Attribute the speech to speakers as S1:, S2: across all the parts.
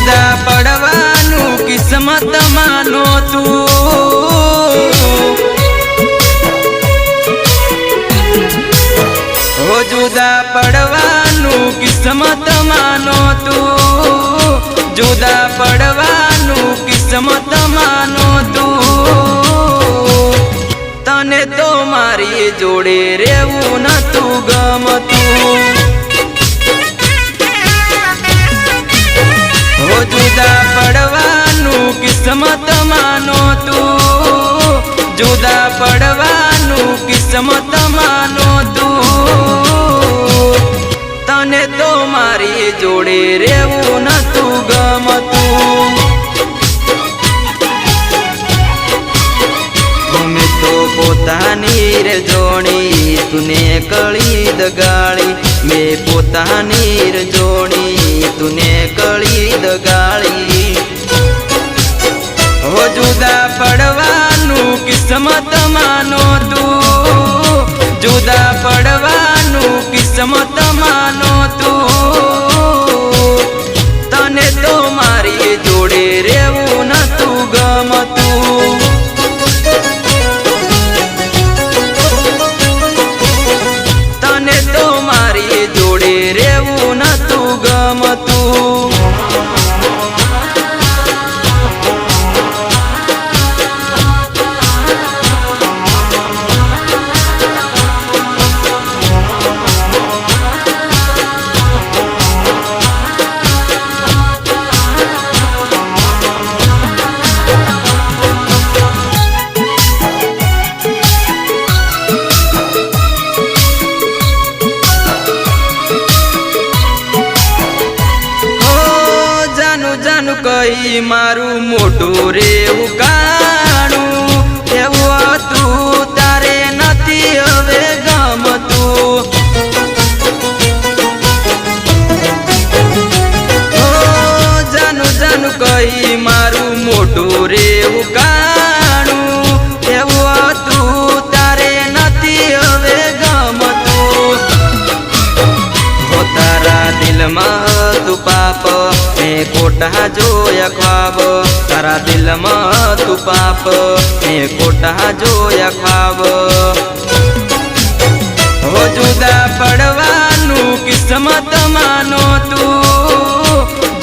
S1: जुदा पड़वानु किस्मत मानो तू हो जुदा पड़वानु किस्मत मानो तू जुदा पड़वानु किस्मत मानो तू तने तो मारी जोड़े रेवू न तू गमतू हो जुदा पड़वानु किस्मत मानो तू जुदा पड़वानु किस्मत मानो तू तने तो मारी जोड़े रेवू न तू गमतू हमें तो पोतानी रे जोड़ी तूने कली दगाड़ी मैं पोतानी रे जोड़ी तूने कली दगाड़ी हो जुदा पड़वानु किस्मत मानो तू जुदा पड़वानु किस्मत मानो तू तने तो मारी जोड़े रेवू न तू गमतू तने तो मारी जोड़े रेवू न तू गमतू कई मारू मोटू रे उकाणू एवं तू तारे नथी हवे गमतू ओ जानू जानू कई मारू मोटू रे उकाणू एवं तू तारे नथी हवे गमतू हो तारा दिल में तू पाप कोटा जोया ख्वाब तारा दिल में तू पाप कोटा जोया ख्वाब हो जुदा पड़वानु किस्मत मानो तू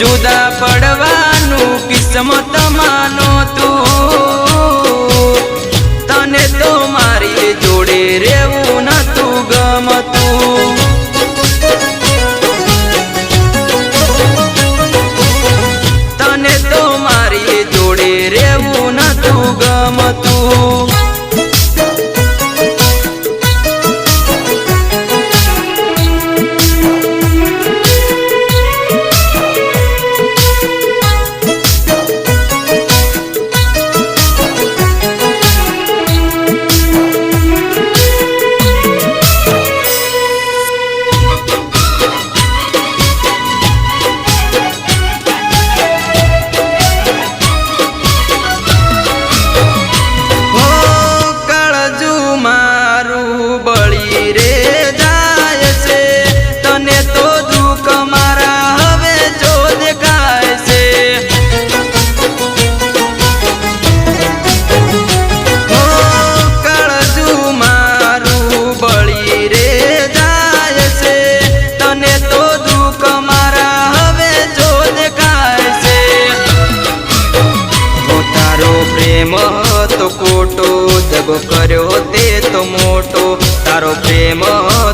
S1: जुदा पड़वानु किस्मत मानो तू तने तो मारी जोड़े रेवू न तू गमतू रेवू न तू गमतू तो कोटो दगो कर्यो ते तो मोटो तारो प्रेम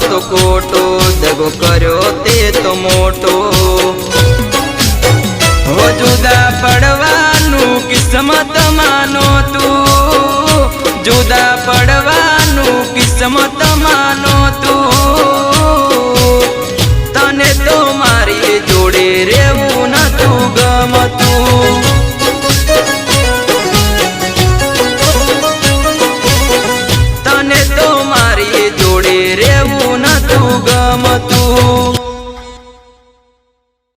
S1: तो कोटो दगो कर्यो ते तो मोटो हो जुदा पड़वानु किस्मत मानो तू जुदा पड़वानु किस्मत मानो तू तने तो मारी जोड़े रेवू न तू गमतू तने तो मारी जोड़े रेवू न तू गमतू।